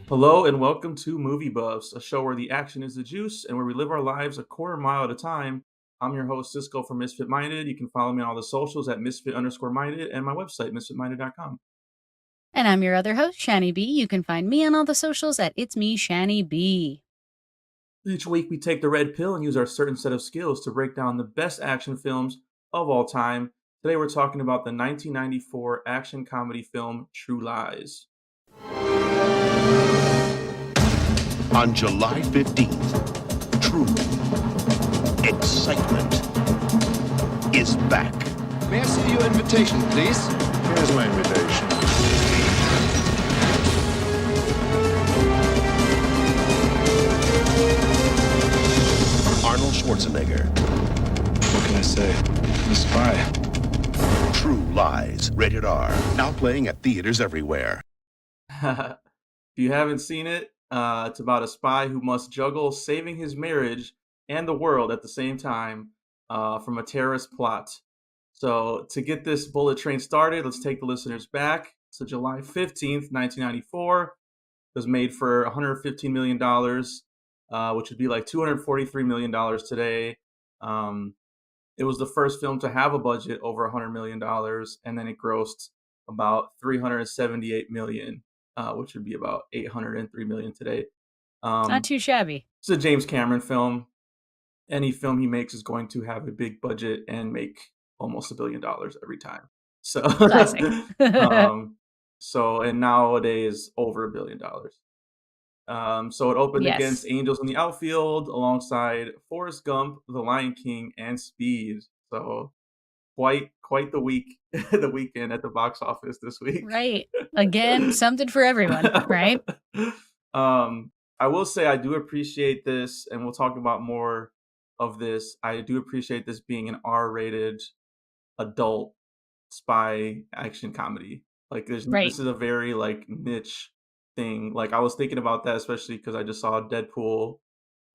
Hello and welcome to Movie Buffs, a show where the action is the juice and where we live our lives a quarter mile at a time. I'm your host, Cisco from Misfit Minded. You can follow me on all the socials at misfit_minded and my website, misfitminded.com. And I'm your other host, Shani B. You can find me on all the socials at It's Me, Shani B. Each week, we take the red pill and use our certain set of skills to break down the best action films of all time. Today, we're talking about the 1994 action comedy film True Lies. On July 15th, true excitement is back. May I see your invitation, please? Here's my invitation. Arnold Schwarzenegger. What can I say? I'm a spy. True Lies, rated R. Now playing at theaters everywhere. If you haven't seen it, it's about a spy who must juggle saving his marriage and the world at the same time from a terrorist plot. So, to get this bullet train started, let's take the listeners back. So, July 15th, 1994, it was made for $115 million, which would be like $243 million today. It was the first film to have a budget over $100 million, and then it grossed about $378 million, which would be about $803 million today. Not too shabby. It's a James Cameron film. Any film he makes is going to have a big budget and make almost $1 billion every time. So, Classic. and nowadays over $1 billion. So it opened Yes. against Angels in the Outfield alongside Forrest Gump, The Lion King, and Speed. So quite the the weekend at the box office this week. Right. Again, something for everyone, right? I will say I do appreciate this, and we'll talk about more of this. I do appreciate this being an R-rated adult spy action comedy. Like this is a very like niche thing. Like I was thinking about that, especially because I just saw Deadpool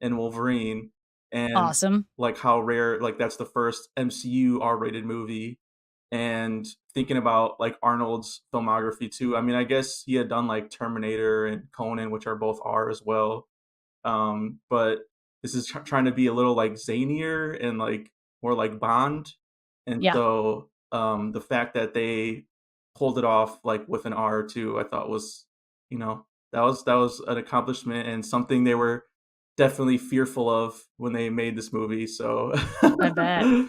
and Wolverine, and Awesome. like how rare, like that's the first MCU R-rated movie. And thinking about like Arnold's filmography too. I mean, I guess he had done like Terminator and Conan, which are both R as well. But this is trying to be a little like zanier and like more like Bond. And so the fact that they pulled it off like with an R too, I thought was, that was an accomplishment and something they were definitely fearful of when they made this movie. So I bet.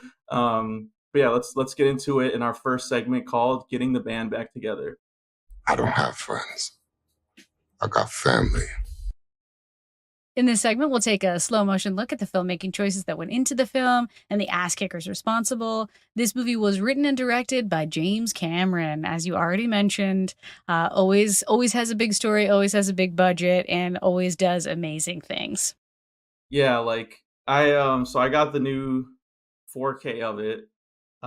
But yeah, let's get into it in our first segment called Getting the Band Back Together. I don't have friends. I got family. In this segment, we'll take a slow motion look at the filmmaking choices that went into the film and the ass kickers responsible. This movie was written and directed by James Cameron, as you already mentioned. Always has a big story, always has a big budget, and always does amazing things. Yeah, like I got the new 4K of it.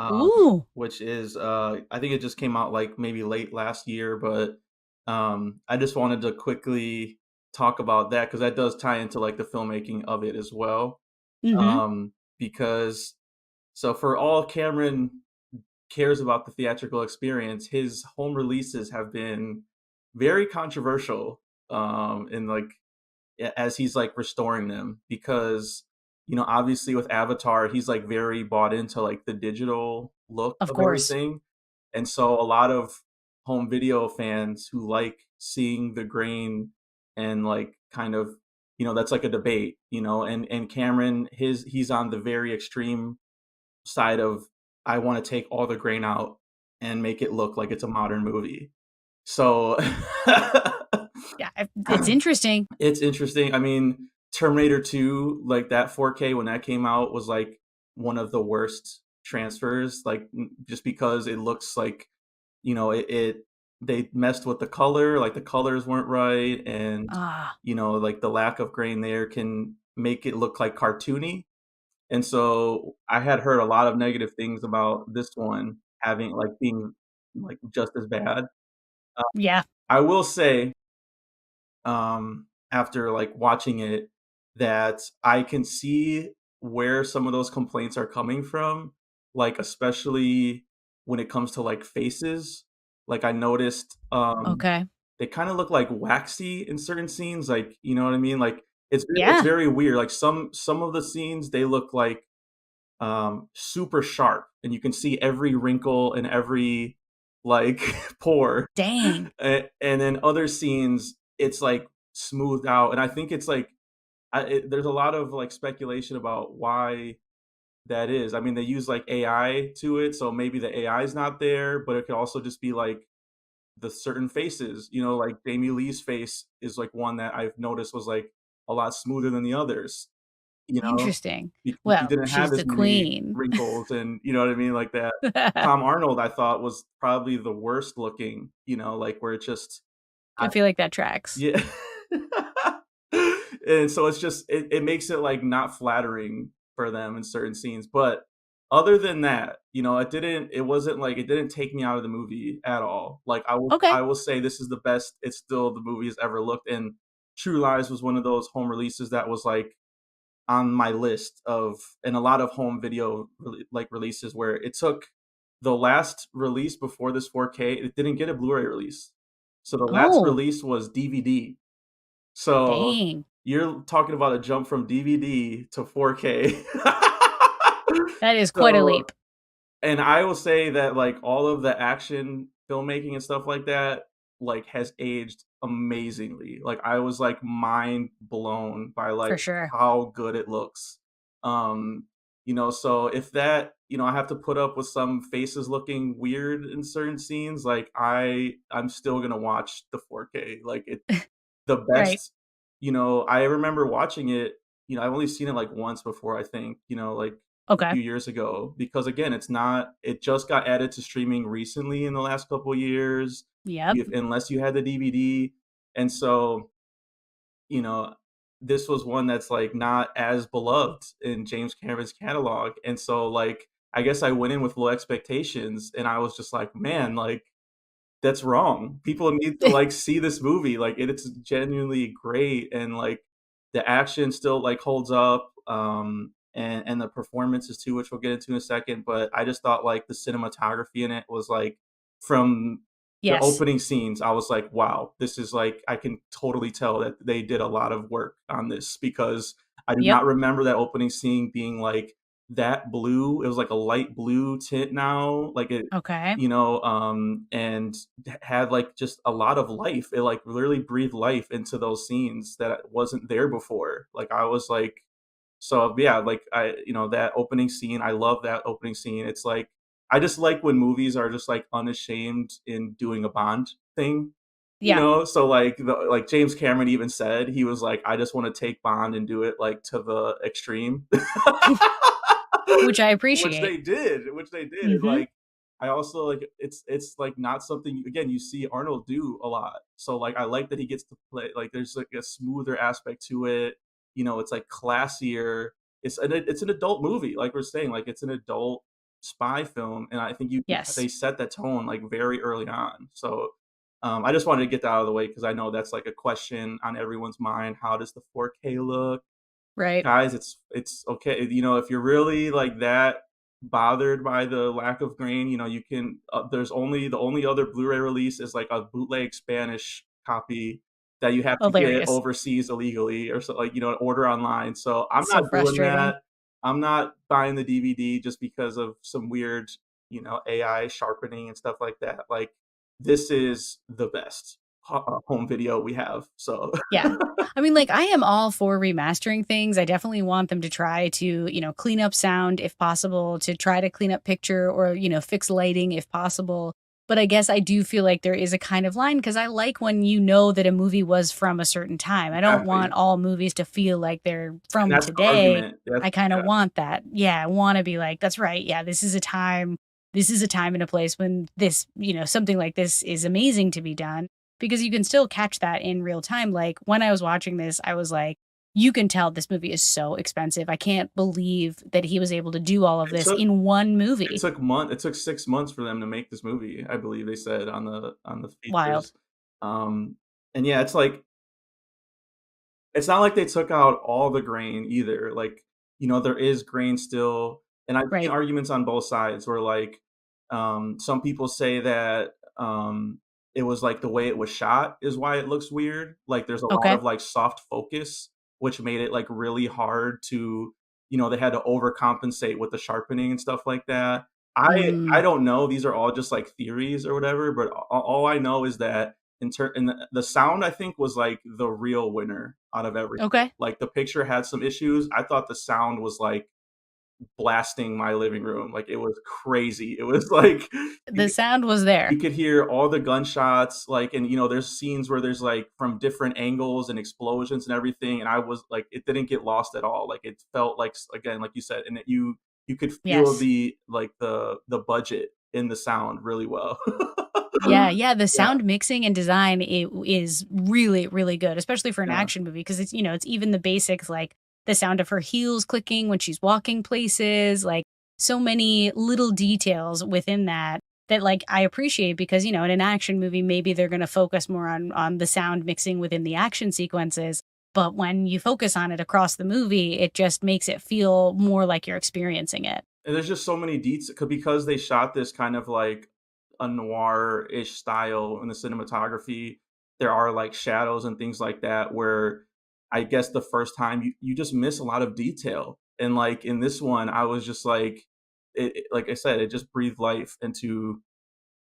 Ooh. Which is I think it just came out like maybe late last year, but I just wanted to quickly talk about that because that does tie into like the filmmaking of it as well. Because so for all Cameron cares about the theatrical experience, his home releases have been very controversial in like as he's like restoring them because obviously with Avatar, he's like very bought into like the digital look of everything. And so a lot of home video fans who like seeing the grain and like kind of, that's like a debate, and Cameron, he's on the very extreme side of, I want to take all the grain out and make it look like it's a modern movie. So yeah, it's interesting. It's interesting. I mean, Terminator 2, like that 4K when that came out was like one of the worst transfers, like just because it looks like, they messed with the color, like the colors weren't right. And, like the lack of grain there can make it look like cartoony. And so I had heard a lot of negative things about this one having like being like just as bad. Yeah. I will say, after like watching it, that I can see where some of those complaints are coming from, like especially when it comes to like faces. Like I noticed Okay. they kind of look like waxy in certain scenes, like, you know what I mean? Like it's Yeah. very weird. Like some of the scenes they look like super sharp and you can see every wrinkle and every like pore. Dang. And then other scenes it's like smoothed out and I think it's like there's a lot of like speculation about why that is. I mean, they use like AI to it, so maybe the AI is not there, but it could also just be like the certain faces, you know, like Jamie Lee's face is like one that I've noticed was like a lot smoother than the others, you know, Interesting. because he Well, didn't have she's as the many queen. wrinkles and you know what I mean, like that. Tom Arnold, I thought was probably the worst looking, you know, like where it just, I I, feel like that tracks. yeah. And so it's just it makes it like not flattering for them in certain scenes. But other than that, you know, it wasn't like it didn't take me out of the movie at all. Like I Okay. will say this is the best it's still the movie has ever looked. And True Lies was one of those home releases that was like on my list of and a lot of home video like releases where it took the last release before this 4K, it didn't get a Blu-ray release. So the last Oh, release was DVD. So, dang. you're talking about a jump from DVD to 4K. That is quite a So leap. and I will say that, like, all of the action filmmaking and stuff like that, like, has aged amazingly. Like, I was, like, mind blown by, like, For sure. how good it looks. Um, you know, so if that you know, I have to put up with some faces looking weird in certain scenes, like, I'm still gonna watch the 4K. Like, it the Right. best you know, I remember watching it, you know, I've only seen it, like, once before, I think, you know, like, a Okay. few years ago because, again, it just got added to streaming recently in the last couple of years, Yep. if unless you had the DVD, and so, you know, this was one that's, like, not as beloved in James Cameron's catalog, and so, like, I guess I went in with low expectations, and I was just like, "Man, like, that's wrong. People need to, like, see this movie, like, it's genuinely great, and, like, the action still, like, holds up, and the performances too, which we'll get into in a second, but I just thought, like, the cinematography in it was, like from the Yes. opening scenes, I was like, "Wow, this is, like" I can totally tell that they did a lot of work on this because I do Yep. not remember that opening scene being, like, that blue. It was, like, a light blue tint now, like, it Okay. you know, and had like just a lot of life. It like literally breathed life into those scenes that wasn't there before. Like I was like, so yeah, like you know, that opening scene. I love that opening scene. It's like I just like when movies are just like unashamed in doing a Bond thing. You Yeah. know, so like like James Cameron even said he was like, I just want to take Bond and do it like to the extreme. Which I Which appreciate. they did, which they did, and, Mhm. like, I also, like it's, like, not something again, you see Arnold do a lot, so, like, I like that he gets to play like, there's, like, a smoother aspect to it, you know, it's, like, classier, it's an adult movie, like we're saying, like, it's an adult spy film, and I think Yes. they set that tone, like, very early on, so, I just wanted to get that out of the way because I know that's, like, a question on everyone's mind, how does the 4K look? Right. Guys, it's okay. You know, if you're really like that bothered by the lack of grain, you know, you can. There's only the only other Blu-ray release is like a bootleg Spanish copy that you have to get Hilarious. overseas illegally or so like you know order online. So I'm not So doing frustrating. that. I'm not buying the DVD just because of some weird you know AI sharpening and stuff like that. Like this is the best home video we have. So Yeah. I mean, like, I am all for remastering things. I definitely want them to try to, clean up sound if possible, to try to clean up picture or, fix lighting if possible. But I guess I do feel like there is a kind of line because I like when you know that a movie was from a certain time. I don't want exactly, all movies to feel like they're and from that's the today. argument. That's I kind of yeah. want that. Yeah, I want to be like, that's right. Yeah, this is a time. This is a time and a place when this, something like this is amazing to be done because you can still catch that in real time. Like when I was watching this, I was like, you can tell this movie is so expensive. I can't believe that he was able to do all of It this took in one movie. it took 6 months for them to make this movie, I believe they said on the Wild. features. And yeah, it's not like they took out all the grain either. Like, you know, there is grain still, and I've seen Right. arguments on both sides where like some people say that it was like the way it was shot is why it looks weird. Like there's a lot Okay. of like soft focus, which made it like really hard to, you know, they had to overcompensate with the sharpening and stuff like that. I Mm, don't know. These are all just like theories or whatever, but all I know is that in the sound I think was like the real winner out of everything. okay. Like the picture had some issues. I thought the sound was like blasting my living room. Like it was crazy. It was like The sound was there. you could hear all the gunshots, like, and you know, there's scenes where there's like from different angles and explosions and everything, and I was like, it didn't get lost at all. Like it felt like again, like you said, and you could feel Yes. the budget in the sound really well. Yeah, yeah, the Yeah, sound mixing and design is really, really good, especially for an yeah, action movie because it's, it's even the basics like the sound of her heels clicking when she's walking places, like so many little details within that that like I appreciate because, in an action movie maybe they're going to focus more on the sound mixing within the action sequences, but when you focus on it across the movie, it just makes it feel more like you're experiencing it. and there's just so many details because they shot this kind of like a noir-ish style in the cinematography. There are like shadows and things like that where I guess the first time you just miss a lot of detail. And like in this one, I was just like like I said, it just breathed life into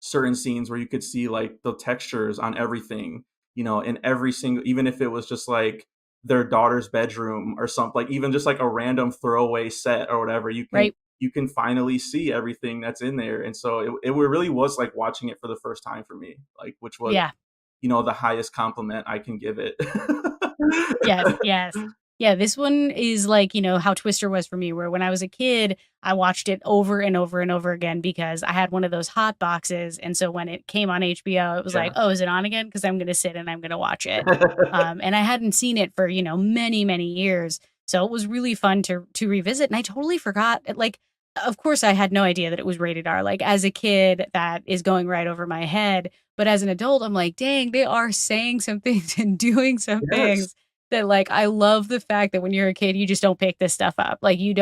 certain scenes where you could see like the textures on everything, you know, in every single, even if it was just like their daughter's bedroom or something, like even just like a random throwaway set or whatever, Right? you can finally see everything that's in there. And so it really was like watching it for the first time for me, like which was, Yeah. you know, the highest compliment I can give it. Yes, yes. Yeah, this one is like, how Twister was for me, where when I was a kid, I watched it over and over and over again because I had one of those hot boxes. And so when it came on HBO, it was like, Yeah. oh, is it on again? Because I'm going to sit and I'm going to watch it. And I hadn't seen it for, many, many years. So it was really fun to revisit. And I totally forgot. Like, of course, I had no idea that it was rated R. Like, as a kid, that is going right over my head. But as an adult, I'm like, dang, they are saying some things and doing some Yes. things that like I love the fact that when you're a kid, you just don't pick this stuff up. Like you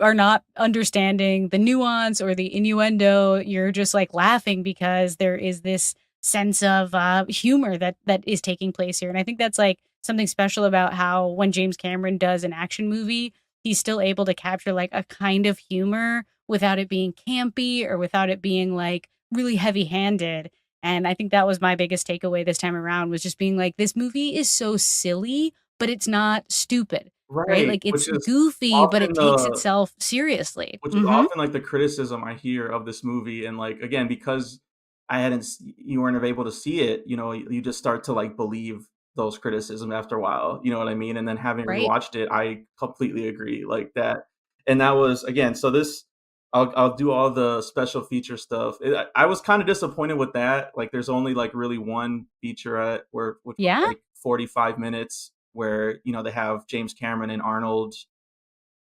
are not understanding the nuance or the innuendo. You're just like laughing because there is this sense of humor that is taking place here. And I think that's like something special about how when James Cameron does an action movie, he's still able to capture like a kind of humor without it being campy or without it being like really heavy handed. And I think that was my biggest takeaway this time around was just being like, this movie is so silly, but it's not stupid, right? Right. Like it's goofy, but it takes itself seriously. Which is Hmm. often like the criticism I hear of this movie, and like again, because you weren't able to see it, you know, you just start to like believe those criticisms after a while, you know what I mean? And then having Right. rewatched it, I completely agree like that. And that was again, so this I'll do all the special feature stuff. I was kind of disappointed with that. Like there's only like really one featurette where which was Yeah. like 45 minutes where, you know, they have James Cameron and Arnold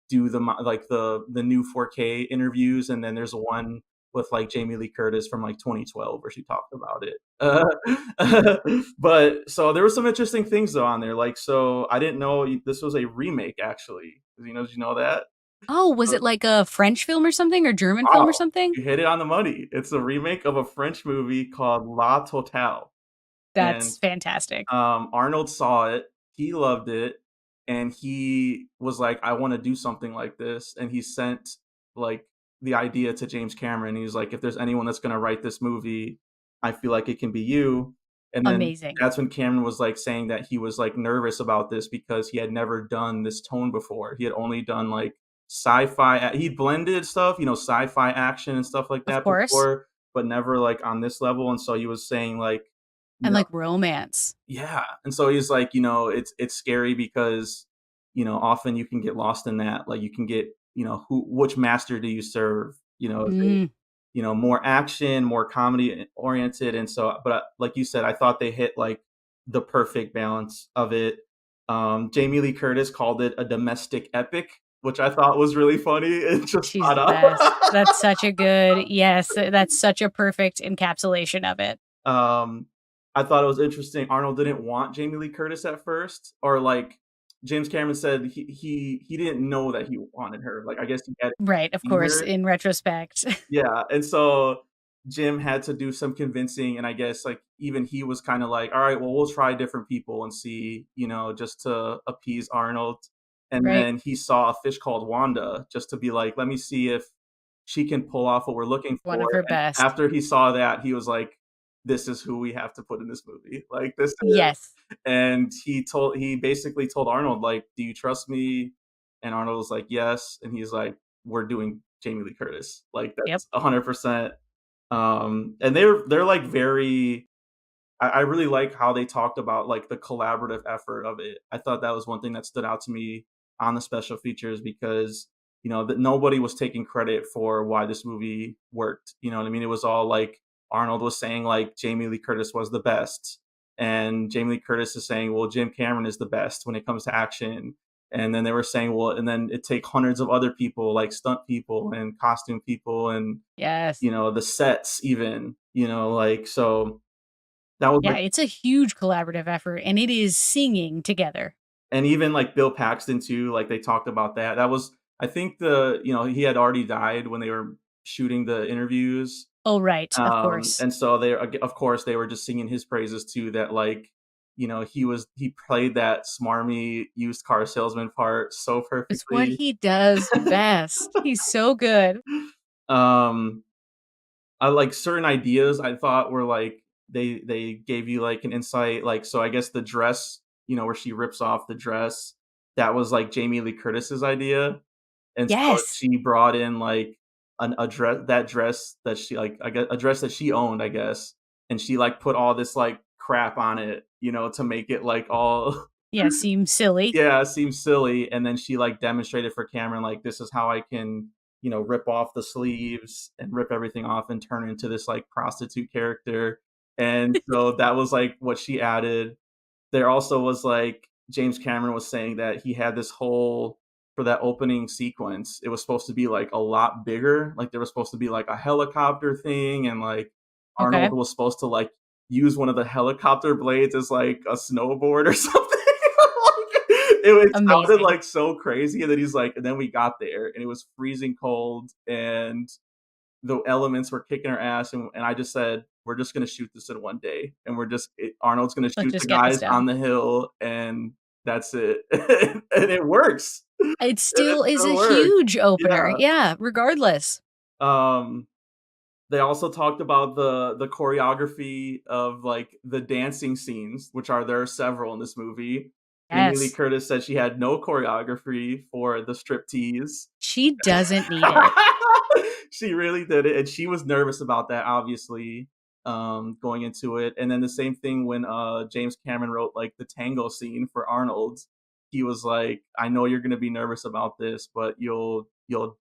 do like the new 4K interviews, and then there's one with like Jamie Lee Curtis from like 2012 where she talked about it. But so there were some interesting things though on there. Like so I didn't know this was a remake actually. Did you know that? Oh, was Uh, it like a French film or something or German film or Wow, something? you hit it on the money. It's a remake of a French movie called La Totale, and That's fantastic. Arnold saw it, he loved it, and he was like, "I wanna do something like this," and he sent, like, the idea to James Cameron. He was like, "If there's anyone that's gonna write this movie, I feel like it can be you." And then Amazing. that's when Cameron was, like, saying that he was, like, nervous about this because he had never done this tone before. He had only done, like, sci-fi a he blended stuff, you know, sci-fi action and stuff like Of that course. before, but never, like, on this level, and so he was saying, like, you And know like romance. yeah, and so he's like, you know, it's scary because, you know, often you can get lost in that, like, you can get, you know, which master do you serve? You know, is it, Mm, you know, more action, more comedy oriented, and so but like you said, I thought they hit, like, the perfect balance of it. Jamie Lee Curtis called it a domestic epic, which I thought was really funny. It's just she's spot the on. best. That's such a good, yes, that's such a perfect encapsulation of it. Um, I thought it was interesting. Arnold didn't want Jamie Lee Curtis at first, or like James Cameron said he didn't know that he wanted her. Like I guess he had Right, of seen course, her. in retrospect. Yeah, and so Jim had to do some convincing, and I guess like even he was kind of like, all right, well, we'll try different people and see, just to appease Arnold. And Right. then he saw a fish called Wanda just to be like, let me see if she can pull off what we're looking One for. of her And best. after he saw that, he was like, this is who we have to put in this movie. Like this is, Yes. and he basically told Arnold, like, do you trust me? And Arnold was like, yes. And he's like, we're doing Jamie Lee Curtis. Like Yep. that's 100%. And they're like very, I really like how they talked about like the collaborative effort of it. I thought that was one thing that stood out to me on the special features because that nobody was taking credit for why this movie worked. You know what I mean? It was all like Arnold was saying like Jamie Lee Curtis was the best, and Jamie Lee Curtis is saying, well, Jim Cameron is the best when it comes to action. And then they were saying, well, and then it take hundreds of other people like stunt people and costume people and Yes. the sets even, like so that was Yeah, like, it's a huge collaborative effort, and it is singing together. and even like Bill Paxton too, like they talked about that. That was, I think he had already died when they were shooting the interviews. Oh, right, of course. And so of course they were just singing his praises too, that like, he played that smarmy used car salesman part so It's what perfectly. he does best. He's so good. um I like certain ideas I thought were like they gave you like an insight, like so I guess the dress, where she rips off the dress, that was like Jamie Lee Curtis's idea. And so Yes. she brought in like a dress that she like, I guess a dress that she owned, I guess, and she like put all this like crap on it, to make it like all Yeah, seems silly. yeah, it seems silly. And then she like demonstrated for Cameron, like, this is how I can, rip off the sleeves and rip everything off and turn into this like prostitute character. And so that was like what she added. There also was like James Cameron was saying that he had this whole, for that opening sequence, it was supposed to be like a lot bigger. Like there was supposed to be like a helicopter thing, and like Okay. Arnold was supposed to like use one of the helicopter blades as like a snowboard or something. Like, it sounded Amazing. like so crazy. And then he's like, and then we got there and it was freezing cold and the elements were kicking our ass. And I just said, we're just going to shoot this in one day. And Arnold's going to Let's shoot the just get this guys on done. the hill and that's it. And it works. And It it still is a still works. huge opener. Yeah. Yeah, regardless. Um, they also talked about the choreography of like the dancing scenes, which there are several in this movie. Jamie Lee Yes. Curtis said she had no choreography for the striptease. She doesn't need it. She really did it, and she was nervous about that, obviously, going into it. And then the same thing when James Cameron wrote like the tango scene for Arnold. He was like, "I know you're going to be nervous about this, but you'll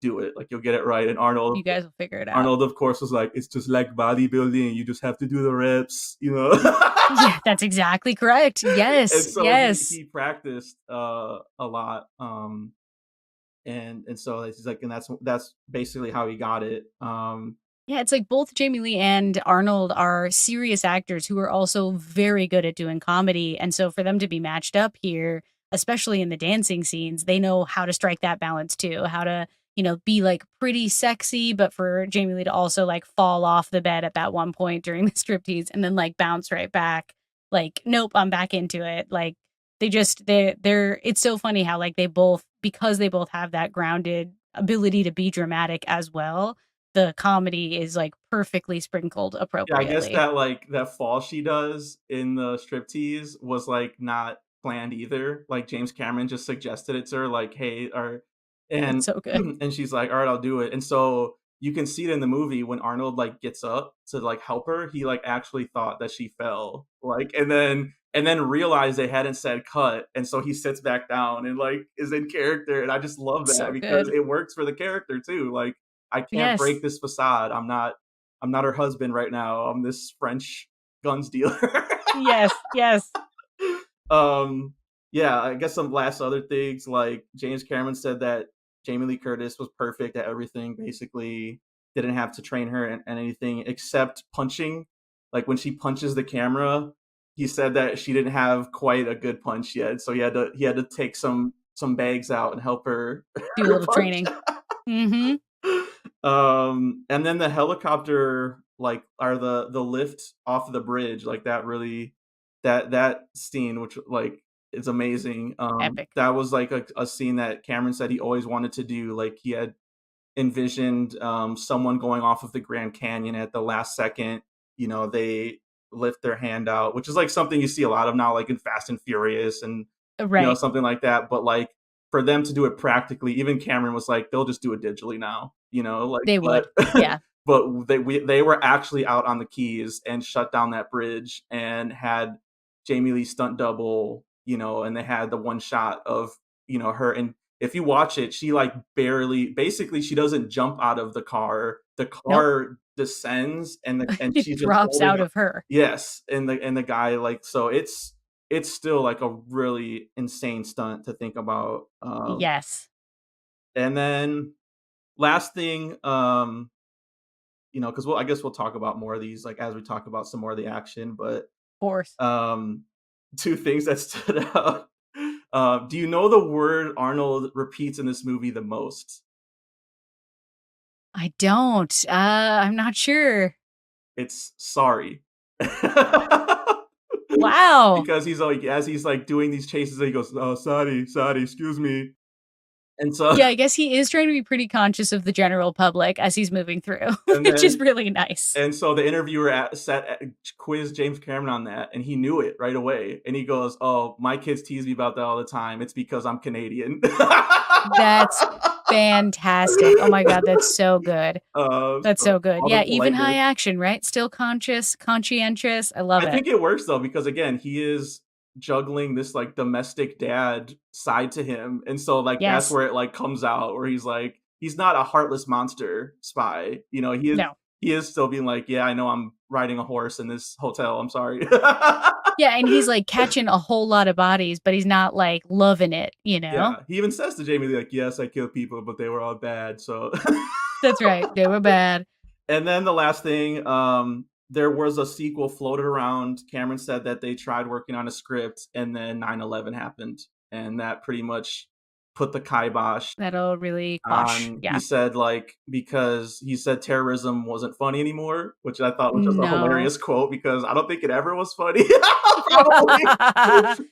do it. Like you'll get it right." And You guys will figure it out. Arnold, of course, was like, "It's just like bodybuilding. You just have to do the reps, Yeah, that's exactly correct. And Yes, so yes. he practiced a lot, and so he's like, and that's basically how he got it. Yeah, it's like both Jamie Lee and Arnold are serious actors who are also very good at doing comedy. And so for them to be matched up here, especially in the dancing scenes, they know how to strike that balance too, how to, be like pretty sexy, but for Jamie Lee to also like fall off the bed at that one point during the striptease and then like bounce right back. Like, nope, I'm back into it. Like they're it's so funny how like because they both have that grounded ability to be dramatic as well, the comedy is, like, perfectly sprinkled Yeah, I guess appropriately. that like that fall she does in the striptease was like not planned either. Like James Cameron just suggested it to her, like, "Hey," or It's and so good. and she's like, "All right, I'll do it." And so you can see it in the movie when Arnold like gets up to like help her, he like actually thought that she fell, like, and then realized they hadn't said cut, and so he sits back down and like is in character, and I just love that So because good. it works for the character too. Like, I can't Yes. break this facade. I'm not her husband right now. I'm this French guns dealer. Yes, yes. um, yeah, I guess some last other things, like James Cameron said that Jamie Lee Curtis was perfect at everything, basically didn't have to train her and anything except punching. Like when she punches the camera, he said that she didn't have quite a good punch yet, so he had to take some bags out and help her, Do a her little punch. training. Mhm. And then the helicopter like are the lift off of the bridge, like that really that scene, which like is amazing. Epic. That was like a scene that Cameron said he always wanted to do. Like he had envisioned someone going off of the Grand Canyon at the last second. You know, they lift their hand out, which is like something you see a lot of now, like in Fast and Furious and Right. something like that. But like for them to do it practically, even Cameron was like, they'll just do it digitally now, like, They but would. Yeah. but they were actually out on the Keys and shut down that bridge and had Jamie Lee stunt double, and they had the one shot of, her. And if you watch it, she like basically she doesn't jump out of the car. The Nope. car descends and It she's just drops holding out of her. yes, and the guy like so it's still like a really insane stunt to think about. Yes. And then last thing, because I guess we'll talk about more of these like as we talk about some more of the action, but Of course. two things that stood out. Do you know the word Arnold repeats in this movie the most? I don't. I'm not sure. It's sorry. Wow. Because he's like, as he's like doing these chases, he goes, "Oh, sorry, sorry, excuse me." And so, Yeah, I guess he is trying to be pretty conscious of the general public as he's moving through, and which is then, really nice. and so the interviewer quizzed James Cameron on that, and he knew it right away. And he goes, "Oh, my kids tease me about that all the time. It's because I'm Canadian." That's fantastic. Oh my God, that's so good. That's So so good. all the Yeah, even high politeness. action, right? Still conscientious. I love I it. think it works though because again, he is juggling this like domestic dad side to him, and so like that's Yes. where it like comes out where he's like he's not a heartless monster spy. No. He is still being like, yeah, I know I'm riding a horse in this hotel. I'm sorry. Yeah, and he's like catching a whole lot of bodies, but he's not like loving it, you know? Yeah, he even says to Jamie Lee like, yes, I killed people, but they were all bad. So That's right. They were bad. And then the last thing, there was a sequel floated around. Cameron said that they tried working on a script, and then 9/11 happened, and that pretty much put the kibosh That'll really quash. on. He Yeah. said because he said terrorism wasn't funny anymore, which I thought was just a No. hilarious quote because I don't think it ever was funny, probably.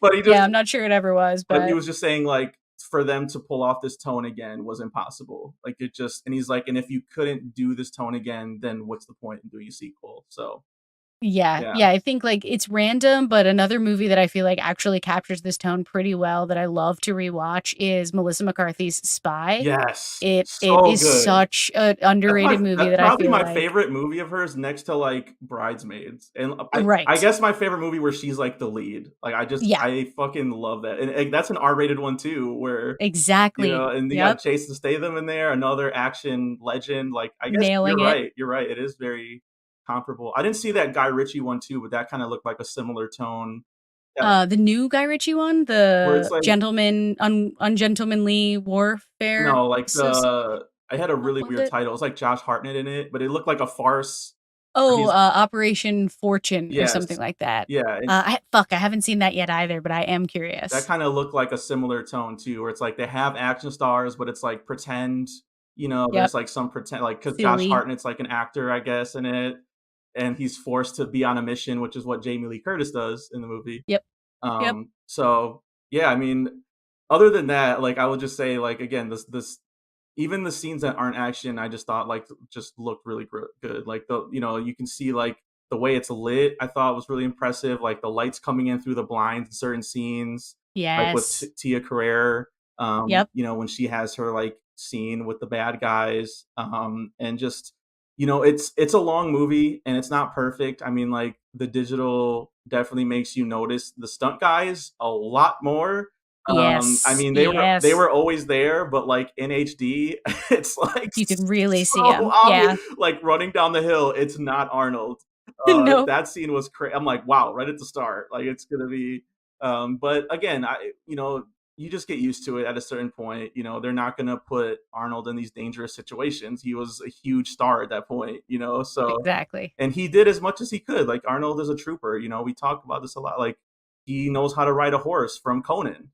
But he Yeah, just I'm not sure it ever was, but he but was just saying like for them to pull off this tone again was impossible. Like it just and he's like, and if you couldn't do this tone again, then what's the point in doing a sequel? So yeah. yeah. Yeah, I think like it's random, but another movie that I feel like actually captures this tone pretty well that I love to rewatch is Melissa McCarthy's Spy. Yes. It So is good. such an underrated movie That's that I probably feel my like favorite movie of hers next to like Bridesmaids. And I right. guess my favorite movie where she's like the lead. Like Yeah, I fucking love that. And that's an R-rated one too, where exactly. and you got Yep. Jason Statham in there, another action legend. Like, I guess you're Nailing it. right. You're right. It is very comparable. I didn't see that Guy Ritchie one too, but that kind of looked like a similar tone. Yeah, The new Guy Ritchie one, where it's the like Ungentlemanly Warfare. no, like I had a What really was weird it? title. It's like Josh Hartnett in it, but it looked like a farce. Where Oh, he's Operation Fortune or something yes, like that. yeah, and I haven't seen that yet either, but I am that curious. kind of looked like a similar tone too, where it's like they have action stars, but it's like pretend. Yep. There's like some pretend, like because Josh Silly. Hartnett's like an actor, I guess, in it, and he's forced to be on a mission, which is what Jamie Lee Curtis does in the movie. Yep. Yep. So yeah, I mean, other than that, like I would just say, like again, this even the scenes that aren't action, I just thought like just looked really good. Like you can see like the way it's lit. I thought was really impressive. Like the lights coming in through the blinds in certain scenes, like with Yes. Tia Carrere. Yep. When she has her like scene with the bad guys, and just it's a long movie and it's not perfect. I mean, like the digital definitely makes you notice the stunt guys a lot more. I Yes. mean, they Yes. were always there, but like in HD, it's like You could really see so him. obvious. Yeah. Like running down the hill, it's not Arnold. Nope. That scene was crazy. I'm like, wow, right at the start, like it's gonna be. But again, you just get used to it at a certain point. They're not gonna put Arnold in these dangerous situations. He was a huge star at that point. So Exactly. and he did as much as he could. Like Arnold is a trooper. We talk about this a lot. Like he knows how to ride a horse from Conan.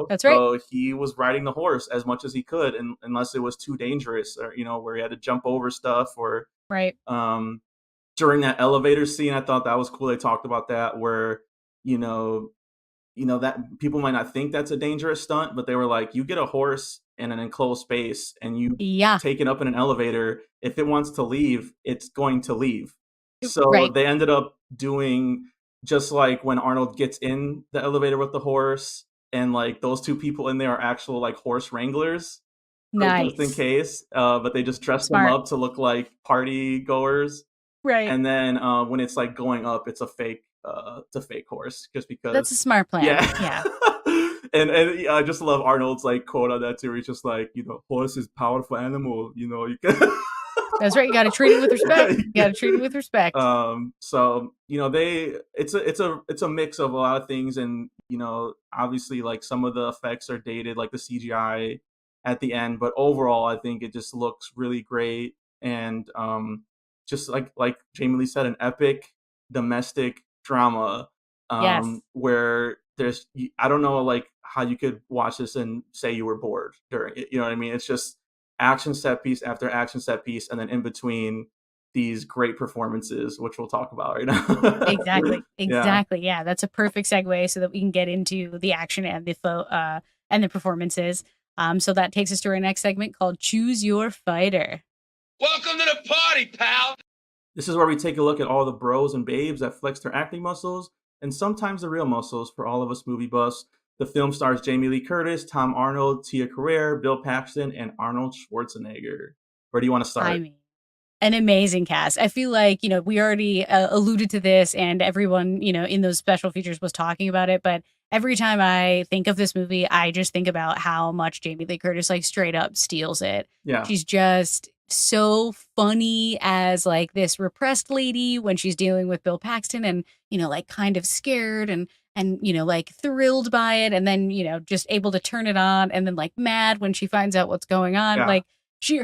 That's right. So he was riding the horse as much as he could, and unless it was too dangerous, or where he had to jump over stuff, or Right. um, during that elevator scene, I thought that was cool. They talked about that where, you know, that people might not think that's a dangerous stunt, but they were like, you get a horse in an enclosed space and you Yeah. take it up in an elevator. If it wants to leave, it's going to leave. So Right. they ended up doing just like when Arnold gets in the elevator with the horse, and like those two people in there are actual like horse wranglers, like just in Nice. case. But they just dress them Smart. up to look like party goers. Right. And then when it's like going up, it's a fake horse, just That's a because. smart plan. Yeah. Yeah. And yeah, I just love Arnold's like quote on that too. He's just like, horse is powerful animal. You can. That's right. You got to treat it with Yeah, respect. You got to treat it with respect. So it's a mix of a lot of things, and obviously like some of the effects are dated, like the CGI at the end, but overall I think it just looks really great, and just like Jamie Lee said, an epic domestic drama, Yes. where I don't know like how you could watch this and say you were bored during it. You know what I mean? It's just action set piece after action set piece, and then in between these great performances, which we'll talk about right now. Exactly. Yeah. Exactly. Yeah. That's a perfect segue so that we can get into the action and the performances. So that takes us to our next segment called Choose Your Fighter. Welcome to the party, pal. This is where we take a look at all the bros and babes that flex their acting muscles, and sometimes the real muscles for all of us movie buffs. The film stars Jamie Lee Curtis, Tom Arnold, Tia Carrere, Bill Paxton, and Arnold Schwarzenegger. Where do you want to I start? mean, an amazing cast. I feel like, we already alluded to this and everyone, in those special features was talking about it. But every time I think of this movie, I just think about how much Jamie Lee Curtis like straight up steals it. Yeah. She's just so funny as like this repressed lady when she's dealing with Bill Paxton and, like kind of scared and like thrilled by it, and then just able to turn it on, and then like mad when she finds out what's going on. Yeah. Like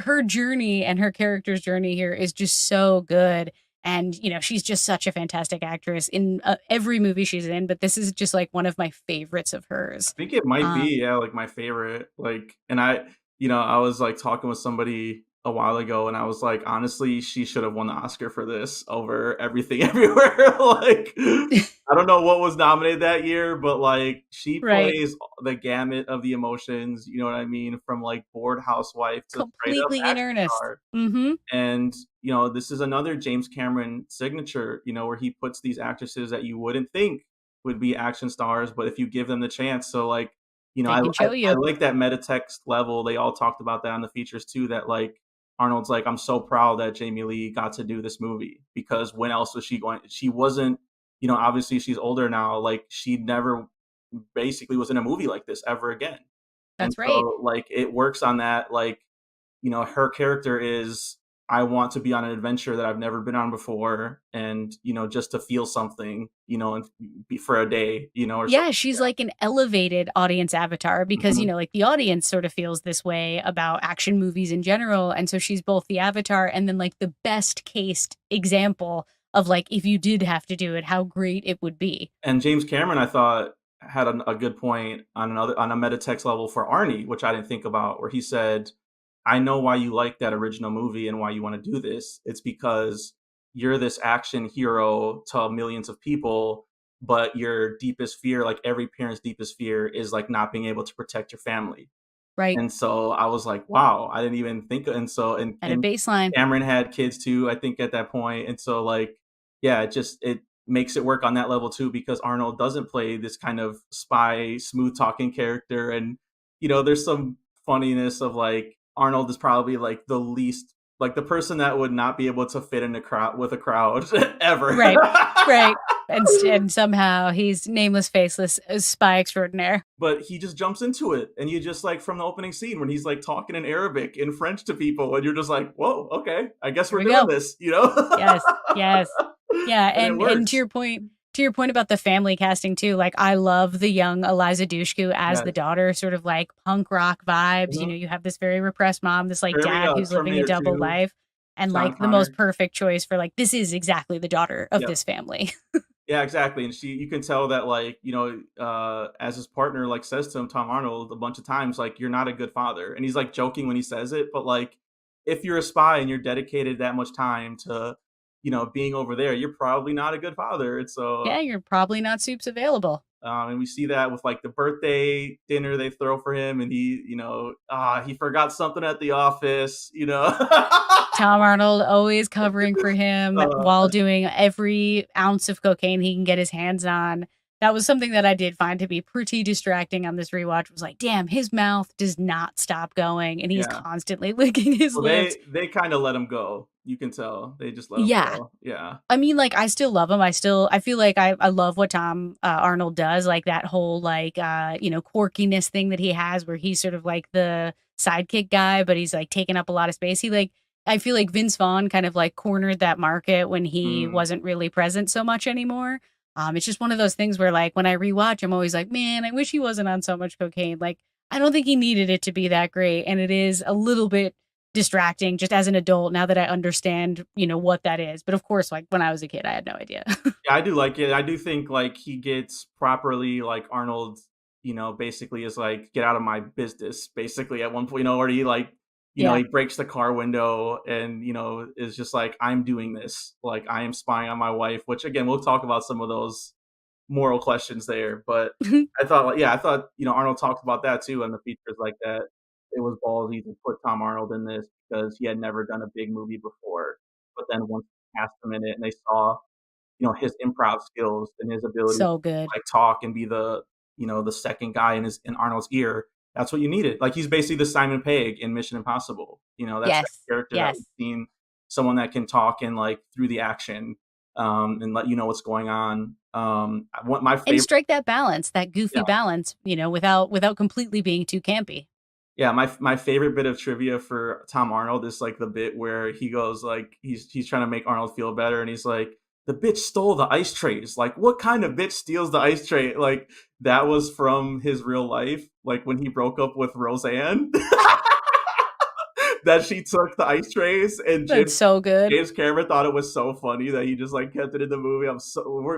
her journey and her character's journey here is just so good. And, she's just such a fantastic actress in every movie she's in. But this is just like one of my favorites of hers. I think it might Um, be, yeah, like my favorite. Like, and I was like talking with somebody a while ago, and I was like, honestly, she should have won the Oscar for this over Everything Everywhere. Like, I don't know what was nominated that year, but like she Right. plays the gamut of the emotions. You know what I mean? From like bored housewife to straight up Completely in action earnest. star. Mm-hmm. And this is another James Cameron signature. Where he puts these actresses that you wouldn't think would be action stars, but if you give them the chance. So like, They can show I you. like that metatext level. They all talked about that on the features too. That like Arnold's like, I'm so proud that Jamie Lee got to do this movie, because when else was she going? She wasn't. Obviously she's older now. Like she never basically was in a movie like this ever again. And That's right. so like it works on that. Like, her character is, I want to be on an adventure that I've never been on before, and just to feel something, and be for a day, or Yeah, something. she's like an elevated audience avatar because, Mhm. like the audience sort of feels this way about action movies in general. And so she's both the avatar and then like the best cased example of like, if you did have to do it, how great it would be. And James Cameron, I thought, had a good point on a metatext level for Arnie, which I didn't think about, where he said, I know why you like that original movie and why you want to do this. It's because you're this action hero to millions of people, but your deepest fear, like every parent's deepest fear, is like not being able to protect your family. Right. And so I was like, wow, I didn't even think. And so, At a and baseline. Cameron had kids too, I think, at that point. And so like, yeah, it makes it work on that level too, because Arnold doesn't play this kind of spy, smooth talking character. And, there's some funniness of like, Arnold is probably like the least, like the person that would not be able to fit in a crowd with a crowd ever. Right. Right. And somehow he's nameless, faceless spy extraordinaire. But he just jumps into it, and you just like from the opening scene when he's like talking in Arabic, in French to people, and you're just like, whoa, okay, I guess we're Here we doing go. this, Yes. Yes. Yeah. And it And works. to your point about the family casting too, like I love the young Eliza Dushku as Yeah. the daughter, sort of like punk rock vibes. Mhm. You have this very repressed mom, this like Very, dad who's living a Terminator double 2, life, and John like the most Connor. perfect choice for like this is exactly the daughter of Yep. this family. Yeah, exactly. And you can tell that like, as his partner like says to him, Tom Arnold, a bunch of times, like, you're not a good father. And he's like joking when he says it, but like if you're a spy and you're dedicated that much time to, being over there, you're probably not a good father. And so, Yeah, you're probably not soups available. and we see that with like the birthday dinner they throw for him, and he forgot something at the office. Tom Arnold always covering for him uh, while doing every ounce of cocaine he can get his hands on. That was something that I did find to be pretty distracting on this rewatch. Was like, damn, his mouth does not stop going, and he's yeah. constantly licking his Well, lips. they kind of let him go. You can tell they just let him Yeah, go. Yeah. I mean, like, I still love him. I feel like I love what Tom Arnold does, like that whole like quirkiness thing that he has, where he's sort of like the sidekick guy, but he's like taking up a lot of space. I feel like Vince Vaughn kind of like cornered that market when he Mm. wasn't really present so much anymore. It's just one of those things where like when I rewatch, I'm always like, man, I wish he wasn't on so much cocaine. Like, I don't think he needed it to be that great, and it is a little bit distracting just as an adult now that I understand, what that is. But of course, like when I was a kid, I had no idea. Yeah, I do like it. I do think like he gets properly like Arnold, basically is like get out of my business. Basically, at one point, where he like, Yeah. he breaks the car window and is just like I'm doing this, like I am spying on my wife. Which again, we'll talk about some of those moral questions there. But I thought Arnold talked about that too in the features like that. It was ballsy to put Tom Arnold in this because he had never done a big movie before. But then once they cast him in it and they saw his improv skills and his ability to So good. like talk and be the second guy in Arnold's ear. That's what you needed. Like he's basically the Simon Pegg in Mission Impossible. That's that Yes. character that we've Yes. seen, someone that can talk and like through the action, and let you know what's going on. What my And favorite, strike that balance, that yeah, goofy balance, without completely being too campy. yeah, my favorite bit of trivia for Tom Arnold is like the bit where he goes like he's trying to make Arnold feel better, and he's like, the bitch stole the ice trays. Like, what kind of bitch steals the ice tray? Like, that was from his real life, like when he broke up with Roseanne. That she took the ice trays, and That's so good. James Cameron thought it was so funny that he just like kept it in the movie.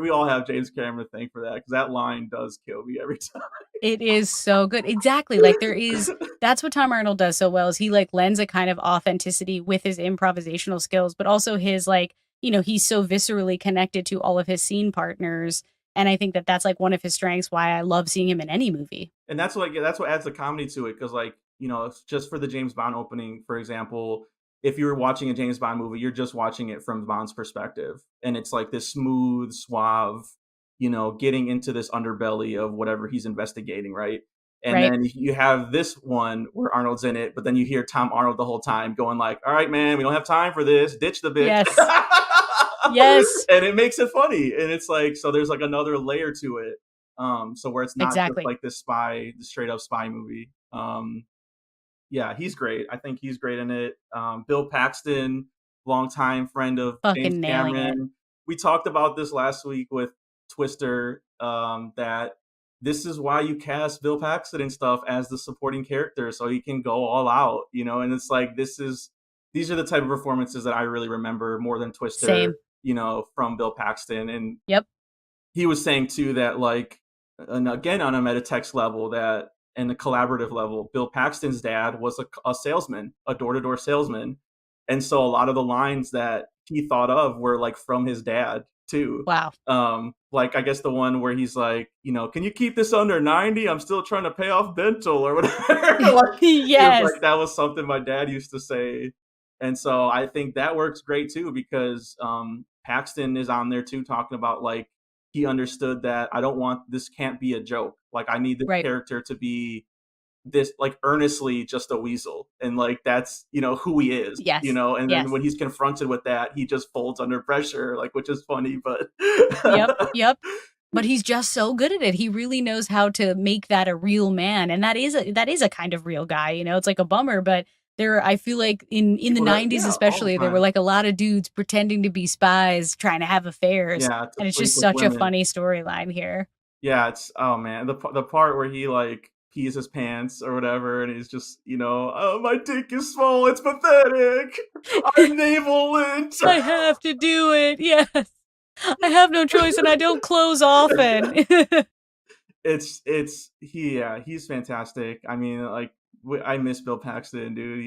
We all have James Cameron to thank for that, because that line does kill me every time. It is so good. Exactly. Like that's what Tom Arnold does so well is he like lends a kind of authenticity with his improvisational skills, but also his like, he's so viscerally connected to all of his scene partners. And I think that that's like one of his strengths, why I love seeing him in any movie. And that's what adds the comedy to it, because like just for the James Bond opening, for example, if you were watching a James Bond movie, you're just watching it from Bond's perspective, and it's like this smooth, suave, getting into this underbelly of whatever he's investigating, right? And Right. then you have this one where Arnold's in it, but then you hear Tom Arnold the whole time going like, "All right, man, we don't have time for this. Ditch the bitch." Yes. Yes. And it makes it funny, and it's like, so there's like another layer to it, so where it's not just Exactly. like the straight up spy movie. Yeah, he's great. I think he's great in it. Bill Paxton, longtime friend of James Fucking nailing it. Cameron. We talked about this last week with Twister, that this is why you cast Bill Paxton and stuff as the supporting character, so he can go all out, and it's like these are the type of performances that I really remember more than Twister, Same. from Bill Paxton. And Yep. he was saying too that like, and again on a metatext level, that and a collaborative level, Bill Paxton's dad was a salesman, a door-to-door salesman, and so a lot of the lines that he thought of were like from his dad too. Wow. Like I guess the one where he's like, can you keep this under 90? I'm still trying to pay off dental or whatever. Like, he was Yes. like, that was something my dad used to say. And so I think that works great too, because Paxton is on there too, talking about like he understood that this can't be a joke. Like I need this Right. character to be this like earnestly just a weasel, and like that's who he is. Yes. And Yes. then when he's confronted with that, he just folds under pressure, like, which is funny, but Yep. Yep. But he's just so good at it. He really knows how to make that a real man, and that is a kind of real guy. It's like a bummer, but I feel like in the People that, 90s yeah, all the especially, there were time. like a lot of dudes pretending to be spies trying to have affairs, Yeah, to and it's sleep just with such a women. funny storyline here. Yeah, it's, oh man, the part where he like pees his pants or whatever, and he's just, oh, my dick is small, it's pathetic. I'm navel lint. I have to do it. Yes. I have no choice, and I don't close often. He's fantastic. I mean, like, I miss Bill Paxton, dude.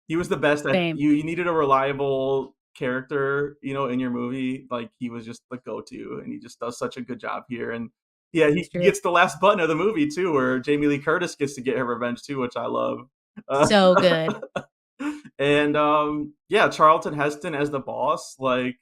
He was the best at Same. you needed a reliable character, in your movie, like he was just the go-to, and he just does such a good job here. And yeah, It's he true. gets the last button of the movie too, where Jamie Lee Curtis gets to get her revenge too, which I love. Uh, So good. and yeah, Charlton Heston as the boss, like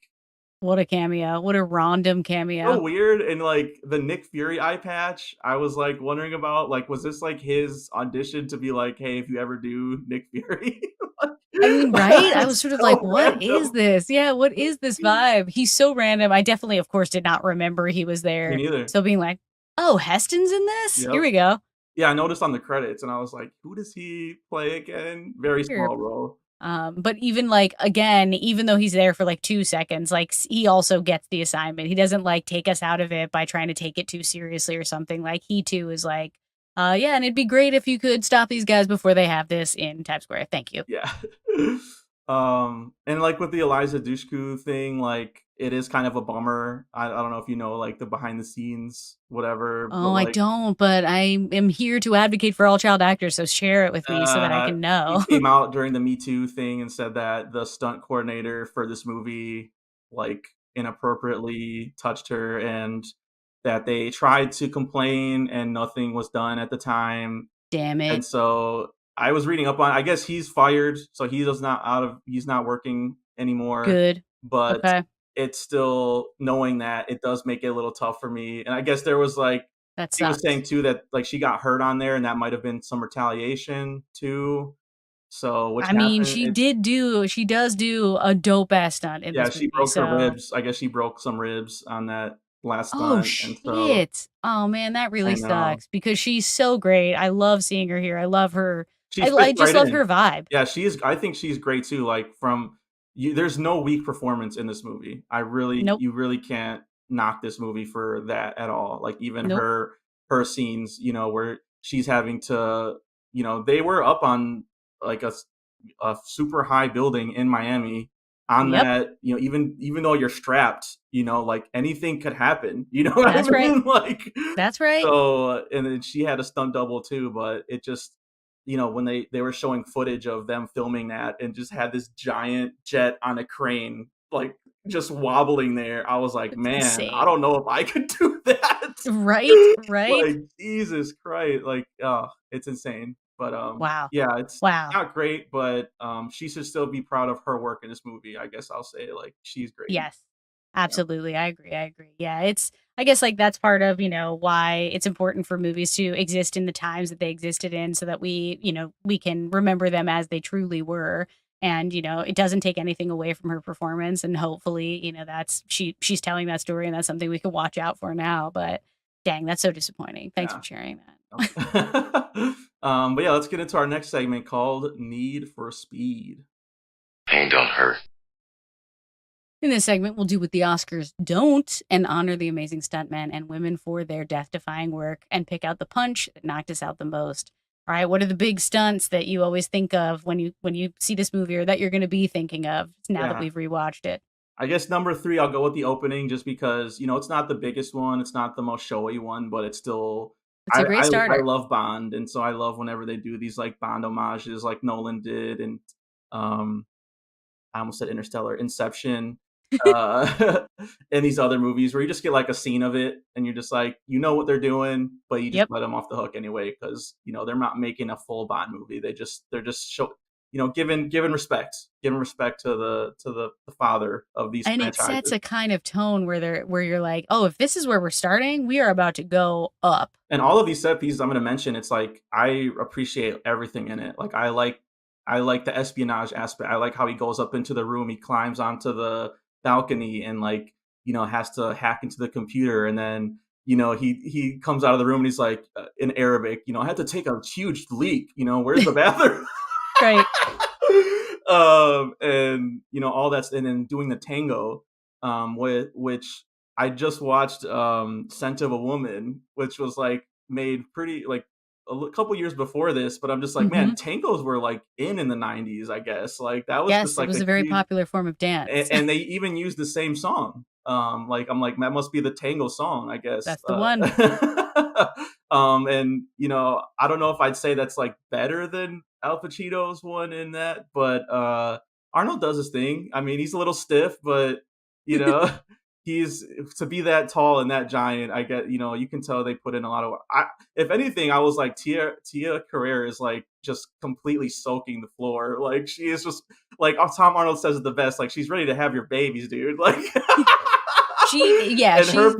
What a cameo. What a random so cameo. weird. And like the Nick Fury eye patch, I was like wondering about, like, was this like his audition to be like, hey, if you ever do Nick Fury? I mean, right? I was It's sort of like, so what is random. this? Yeah, what is this vibe? He's so random. I definitely, of course, did not remember he was Me there. neither. So being like, oh, Heston's in this? Here Yep. we go. Yeah, I noticed on the credits, and I was like, who does he play again? Very Here. small role. But even like, again, even though he's there for like 2 seconds, like he also gets the assignment. He doesn't like take us out of it by trying to take it too seriously or something. Like he too is like, yeah, and it'd be great if you could stop these guys before they have this in Times Square. Thank you. Yeah. And like with the Eliza Dushku thing, like it is kind of a bummer. I don't know if you know like the behind the scenes whatever, but Oh, I like don't, but I am here to advocate for all child actors, so share it with me so that I can he know. came out during the Me Too thing and said that the stunt coordinator for this movie like inappropriately touched her, and that they tried to complain and nothing was done at the time. Damn And it. so I was reading up on, I guess he's fired, so he's not working anymore. Good. But Okay. it's still, knowing that, it does make it a little tough for me. And I guess there was like, That he was saying sucks. too that like she got hurt on there, and that might have been some retaliation too. So which I mean, happened. she does do a dope ass stunt in Yeah, this she movie. broke her So, ribs. I guess she broke some ribs on that last oh stunt, and so shit. Oh man, that I really know. sucks because she's so great. I love seeing her here. I love her. She I fits just right love in. her vibe. Yeah, I think she's great too, like, there's no weak performance in this movie. Nope. You really can't knock this movie for that at all. Like, even Nope. her scenes, where she's having to, they were up on, like, a super high building in Miami on Yep. that, even though you're strapped, like, anything could happen, you know what I That's right. mean? Like, That's right. so, and then she had a stunt double too, but it just, when they were showing footage of them filming that and just had this giant jet on a crane, like, just wobbling there, I was like, It's man, I insane. don't know if I could do that. Right? Right? Like, Jesus Christ, like, oh, it's insane. But Wow. yeah, it's Wow. not great, but she should still be proud of her work in this movie. I guess I'll say, like, she's great. Yes. Yeah. Absolutely. I agree. I agree. Yeah, it's I guess like that's part of, why it's important for movies to exist in the times that they existed in so that we can remember them as they truly were. And, it doesn't take anything away from her performance. And hopefully, that's she's telling that story and that's something we can watch out for now. But dang, that's so disappointing. Thanks Yeah. for sharing that. But yeah, let's get into our next segment called Need for Speed. Pain don't hurt. In this segment, we'll do what the Oscars don't and honor the amazing stuntmen and women for their death-defying work and pick out the punch that knocked us out the most. All right, what are the big stunts that you always think of when you see this movie or that you're going to be thinking of now that Yeah. we've rewatched it? I guess number 3, I'll go with the opening just because, it's not the biggest one, it's not the most showy one, but it's still, It's a great I starter. love Bond, and so I love whenever they do these like Bond homages like Nolan did, and um I almost said Interstellar, Inception, and these other movies where you just get like a scene of it and you're just like, what they're doing, but you just Yep. let them off the hook anyway because they're not making a full Bond movie. They're just giving respect to the father of these And it sets franchises. a kind of tone where you're like, "Oh, if this is where we're starting, we are about to go up." And all of these set pieces I'm going to mention, it's like I appreciate everything in it. Like I like the espionage aspect. I like how he goes up into the room, he climbs onto the balcony and like, has to hack into the computer, and then he comes out of the room and he's like, in Arabic, I had to take a huge leak, where's the bathroom? Right. And all that's, and then doing the tango, with which I just watched, Scent of a Woman, which was like made pretty like couple years before this, but I'm just like, man, Mhm. tangos were like in the 90s, I guess. Like that was just Yes, it like was a a very huge, popular form of dance. and they even used the same song. Like I'm like, that must be the tango song, I guess. That's the one. And I don't know if I'd say that's like better than Al Pacino's one in that, but Arnold does his thing. I mean, he's a little stiff, but you know, he's to be that tall and that giant. I get, you know, you can tell they put in a lot of. If anything, I was like Tia Carrere is like just completely soaking the floor. Like she is just like Tom Arnold says it the best. Like she's ready to have your babies, dude. Like she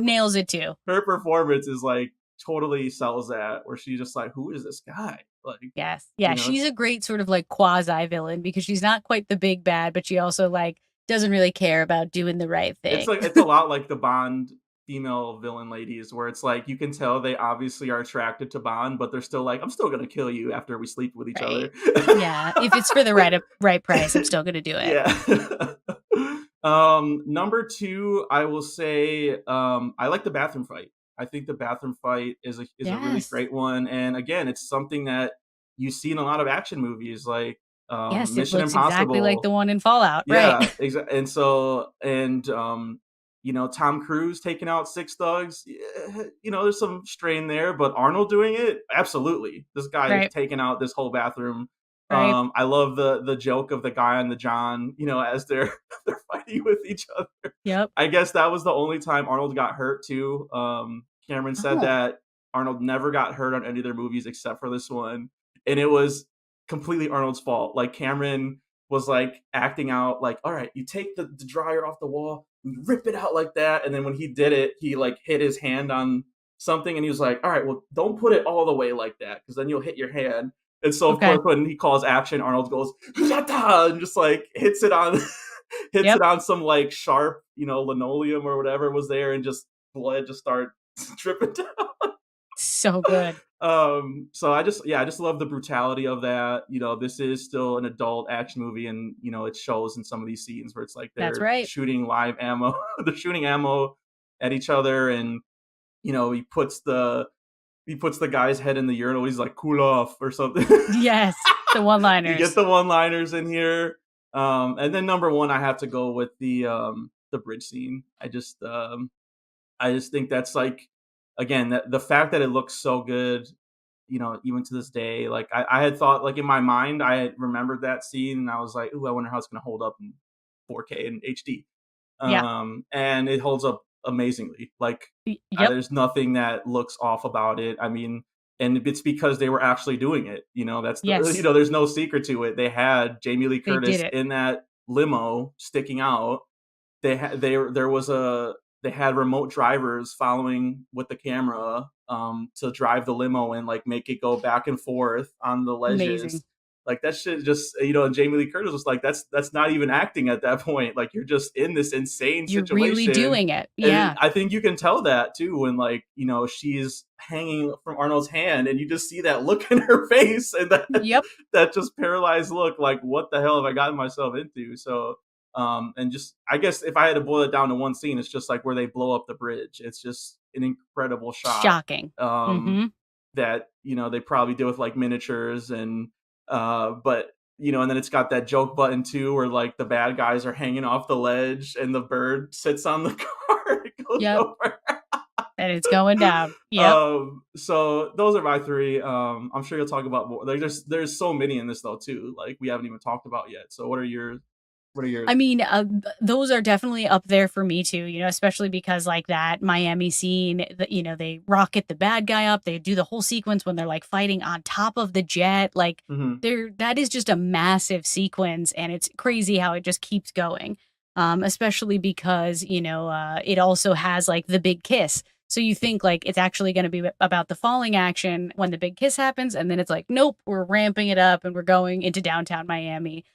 nails it too. Her performance is like totally sells that. Where she's just like, who is this guy? Like yes, yeah, you know, she's a great sort of like quasi villain because she's not quite the big bad, but she also like doesn't really care about doing the right thing. It's like it's a lot like the Bond female villain ladies, where it's like you can tell they obviously are attracted to Bond, but they're still like, I'm still gonna kill you after we sleep with each other. Yeah, if it's for the right price, I'm still gonna do it. Yeah. Number 2, I will say I like the bathroom fight. I think the bathroom fight is a really great one, and again, it's something that you see in a lot of action movies, like yes, Mission it looks Impossible, exactly like the one in Fallout, yeah, right? exactly. And so, you know, Tom Cruise taking out 6 thugs, you know, there's some strain there, but Arnold doing it, absolutely. This guy is taking out this whole bathroom. I love the joke of the guy on the John, you know, as they're fighting with each other. Yep. I guess that was the only time Arnold got hurt too. Cameron said that Arnold never got hurt on any of their movies except for this one, and it was completely Arnold's fault. Like Cameron was like acting out like, all right, you take the dryer off the wall and you rip it out like that, and then when he did it, he like hit his hand on something, and he was like, all right, well, don't put it all the way like that because then you'll hit your hand. And so of course when he calls action, Arnold goes Yata! And just like hits it on it on some like sharp, you know, linoleum or whatever was there, and just blood just started dripping down. So good. So I just love the brutality of that. You know, this is still an adult action movie, and you know, it shows in some of these scenes where it's like they're shooting live ammo. They're shooting ammo at each other, and you know, he puts the guy's head in the urinal. He's like, cool off or something. Yes, the one-liners. You get the one-liners in here. And then number 1, I have to go with the bridge scene. I just think that's like, again, that the fact that it looks so good, you know, even to this day, like I had thought, like in my mind, I had remembered that scene, and I was like, ooh, I wonder how it's going to hold up in 4K and HD. And it holds up amazingly. Like there's nothing that looks off about it. I mean, and it's because they were actually doing it. You know, that's you know, there's no secret to it. They had Jamie Lee Curtis in that limo sticking out. They had remote drivers following with the camera to drive the limo and like make it go back and forth on the ledges. Amazing. Like that shit just, you know, and Jamie Lee Curtis was like, that's not even acting at that point. Like you're just in this insane situation. You're really doing it. Yeah. And I think you can tell that too when like, you know, she's hanging from Arnold's hand and you just see that look in her face and that just paralyzed look, like what the hell have I gotten myself into? So and just, I guess if I had to boil it down to one scene, it's just like where they blow up the bridge. It's just an incredible shot. Shocking. That, you know, they probably did with like miniatures and, but you know, and then it's got that joke button too, where like the bad guys are hanging off the ledge and the bird sits on the car. It goes over. And it's going down. So those are my 3. I'm sure you'll talk about more. Like there's so many in this though too. Like we haven't even talked about yet. So what are your? I mean, those are definitely up there for me too, you know, especially because like that Miami scene, you know, they rocket the bad guy up. They do the whole sequence when they're like fighting on top of the jet. Like that is just a massive sequence. And it's crazy how it just keeps going, especially because, you know, it also has like the big kiss. So you think like it's actually going to be about the falling action when the big kiss happens. And then it's like, nope, we're ramping it up and we're going into downtown Miami.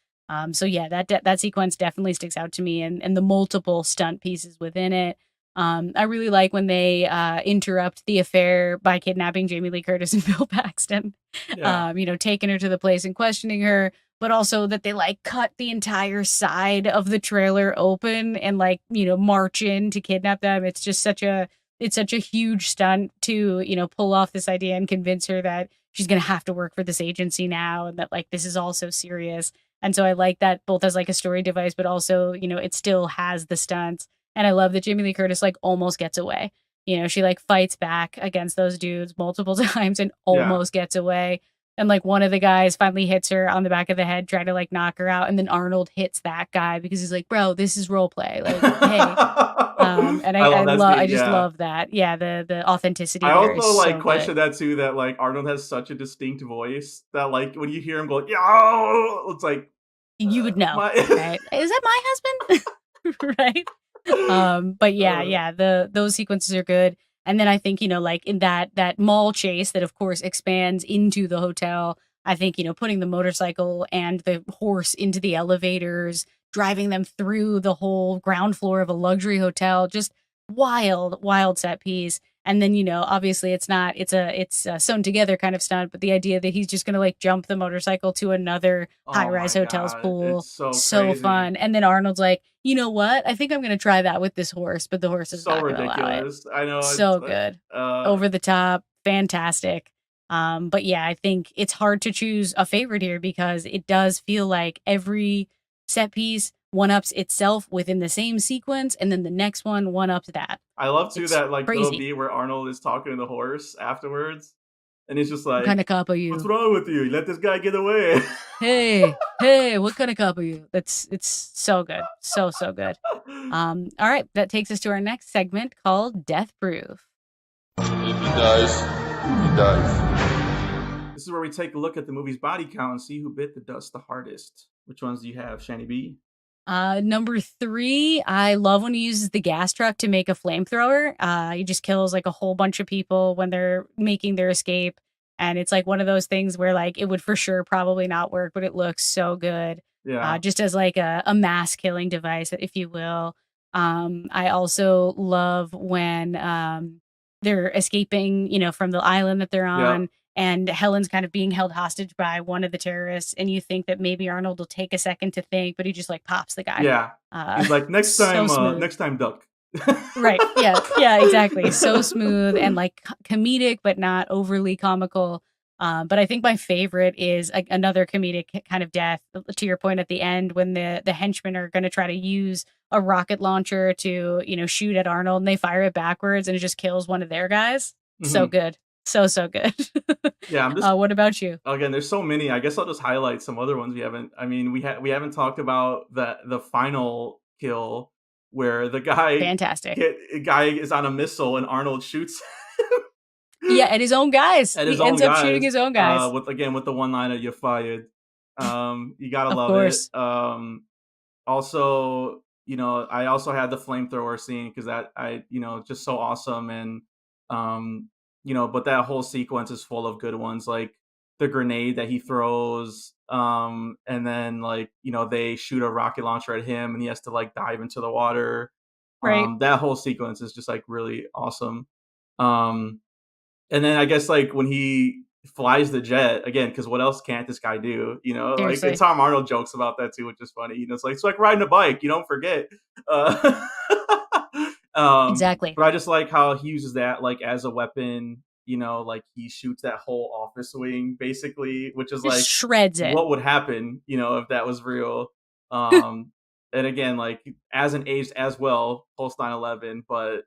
So yeah, that sequence definitely sticks out to me, and the multiple stunt pieces within it. I really like when they interrupt the affair by kidnapping Jamie Lee Curtis and Bill Paxton, you know, taking her to the place and questioning her, but also that they like cut the entire side of the trailer open and like, you know, march in to kidnap them. It's just such a huge stunt to, you know, pull off this idea and convince her that she's going to have to work for this agency now and that like this is all so serious. And so I like that both as like a story device, but also, you know, it still has the stunts. And I love that Jamie Lee Curtis like almost gets away. You know, she like fights back against those dudes multiple times and almost gets away. And like one of the guys finally hits her on the back of the head, trying to like knock her out, and then Arnold hits that guy because he's like, "Bro, this is role play. Like, hey." And I love that I scene. just Yeah. love that. Yeah, the authenticity I there is also like so question good. that too. That like Arnold has such a distinct voice that like when you hear him go, "Yo," it's like You would know, my. right? Is that my husband? Right? But yeah, uh, yeah, those sequences are good. And then I think, like in that mall chase that of course expands into the hotel, I think, putting the motorcycle and the horse into the elevators, driving them through the whole ground floor of a luxury hotel, just wild, wild set piece. And then, obviously it's a sewn together kind of stunt, but the idea that he's just gonna like jump the motorcycle to another high oh rise my hotel's god, pool, it's so so crazy, fun. And then Arnold's like, you know what? I think I'm gonna try that with this horse, but the horse is so not gonna allow it. ridiculous. I know it's So good. uh, Over the top, fantastic. But yeah, I think it's hard to choose a favorite here because it does feel like every set piece one ups itself within the same sequence, and then the next one ups that. I love too It's that like little crazy. beat where Arnold is talking to the horse afterwards, and he's just What kind like, of cop are "What's you? wrong with you? You let this guy get away." Hey, hey, what kind of cop are you? It's so good. So, so good. All right, that takes us to our next segment called Death Proof. If he dies, he dies. This is where we take a look at the movie's body count and see who bit the dust the hardest. Which ones do you have, Shani B? Number 3, I love when he uses the gas truck to make a flamethrower. He just kills like a whole bunch of people when they're making their escape. And it's like one of those things where like it would for sure probably not work, but it looks so good. Yeah. Just as like a mass killing device, if you will. I also love when they're escaping, from the island that they're Yep. on, and Helen's kind of being held hostage by one of the terrorists, and you think that maybe Arnold will take a second to think, but he just like pops the guy. Yeah. He's like, So smooth. next time, duck." Right. Yeah. Yeah, exactly. So smooth and like comedic, but not overly comical. But I think my favorite is another comedic kind of death. To your point at the end, when the henchmen are going to try to use a rocket launcher to shoot at Arnold, and they fire it backwards, and it just kills one of their guys. So Mhm. good, so good. Yeah, I'm just What about you? again, there's so many. I guess I'll just highlight some other ones we haven't. I mean, we haven't talked about the final kill where the Fantastic. guy is on a missile and Arnold shoots Yeah, at his own guys. at his He own ends up shooting guys. his own guys. With the one liner, "You're fired." You gotta Of love it. course. Also, I also had the flamethrower scene because just so awesome. And but that whole sequence is full of good ones, like the grenade that he throws, and then like they shoot a rocket launcher at him and he has to like dive into the water. Right. That whole sequence is just like really awesome. um and then I guess like when he flies the jet again, because what else can't this guy do? Like, and Seriously. Tom Arnold jokes about that too, which is funny. It's like riding a bike. You don't forget. Uh, Exactly. but I just like how he uses that like as a weapon. Like he shoots that whole office wing basically, which is Just like shreds it. what would happen, if that was real. Um, and again, like hasn't aged as well post 9/11, but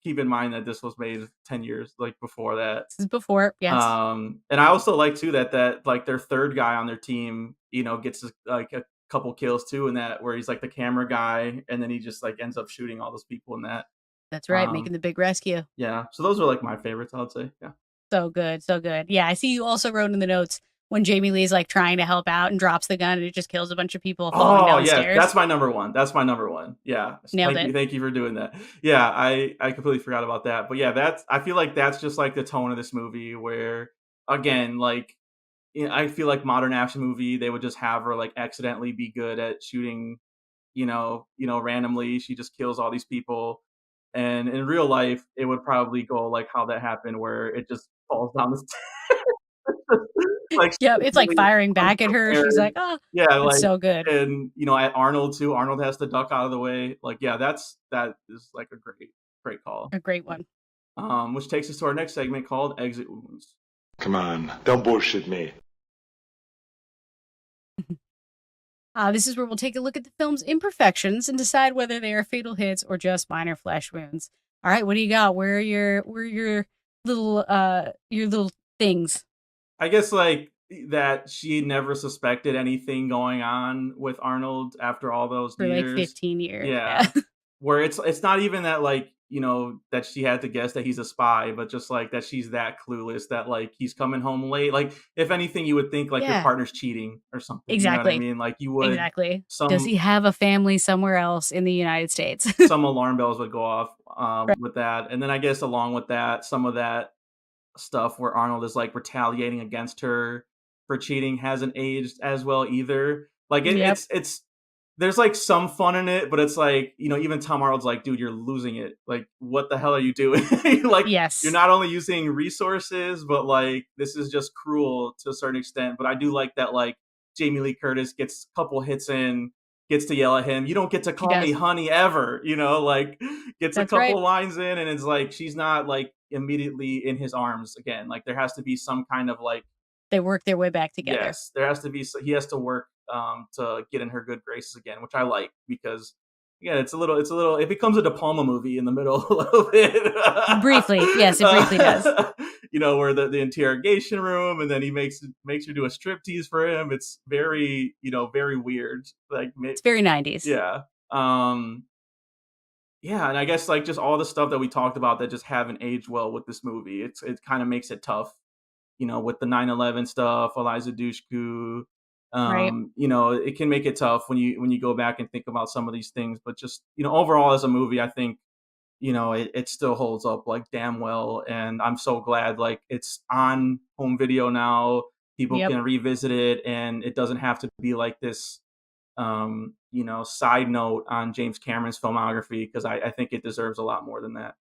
keep in mind that this was made 10 years like before that. This is before, yes. And I also like too that like their third guy on their team, gets like a couple kills too in that, where he's like the camera guy and then he just like ends up shooting all those people in that. That's right, making Um, the big rescue. yeah. So those are like my favorites, I would say. Yeah. So good, so good. Yeah, I see you also wrote in the notes when Jamie Lee's like trying to help out and drops the gun and it just kills a bunch of people falling Oh down the yeah, stairs. that's my number one. That's my number one. Yeah. Nailed it. Thank you for doing that. Yeah, I completely forgot about that. But yeah, I feel like that's just like the tone of this movie where again, like I feel like modern action movie, they would just have her like accidentally be good at shooting, randomly. She just kills all these people. And in real life, it would probably go like how that happened, where it just falls down the stairs. Like Yeah, it's like firing back at her. She's unprepared. like, "Oh, Yeah, it's like, so good." and at Arnold too. Arnold has to duck out of the way. Like, yeah, that is like a great call. A great one. Which takes us to our next segment called Exit Wounds. Come on, don't bullshit me. This is where we'll take a look at the film's imperfections and decide whether they are fatal hits or just minor flesh wounds. All right, what do you got? Where are your little things? I guess like that she never suspected anything going on with Arnold after all those For like years. 15 years. Yeah. Yeah. Where it's not even that like, that she had to guess that he's a spy, but just like that she's that clueless that like he's coming home late. Like if anything, you would think like your Yeah. partner's cheating or something. You know what I Exactly. mean? Like you would Exactly. Does some he have a family somewhere else in the United States? some alarm bells would go off Right. with that. And then I guess along with that, some of that stuff where Arnold is like retaliating against her for cheating hasn't aged as well either. Like Yep. it's there's like some fun in it, but it's like, even Tom Arnold's like, dude, you're losing it. Like, what the hell are you doing? Like, you're Yes. not only using resources, but like this is just cruel to a certain extent. But I do like that like Jamie Lee Curtis gets a couple hits in, gets to yell at him, you don't get to She call me does. honey ever, like gets a That's right. couple lines in and it's like she's not like immediately in his arms again. Like there has to be some kind of like They work their way back together. yes, there has to be he has to work to get in her good graces again, which I like because yeah, it's a little it becomes a De Palma movie in the middle a little bit. Briefly. Yes, it briefly does. Where the interrogation room and then he makes her do a striptease for him. It's very, very weird. Like It's very 90s. yeah. Um yeah, and I guess like just all the stuff that we talked about that just haven't aged well with this movie. It kind of makes it tough, with the 9/11 stuff, Eliza Dushku. Right. It can make it tough when you go back and think about some of these things. But just overall as a movie, I think it still holds up like damn well, and I'm so glad like it's on home video now. People Yep. can revisit it, and it doesn't have to be like this side note on James Cameron's filmography because I think it deserves a lot more than that.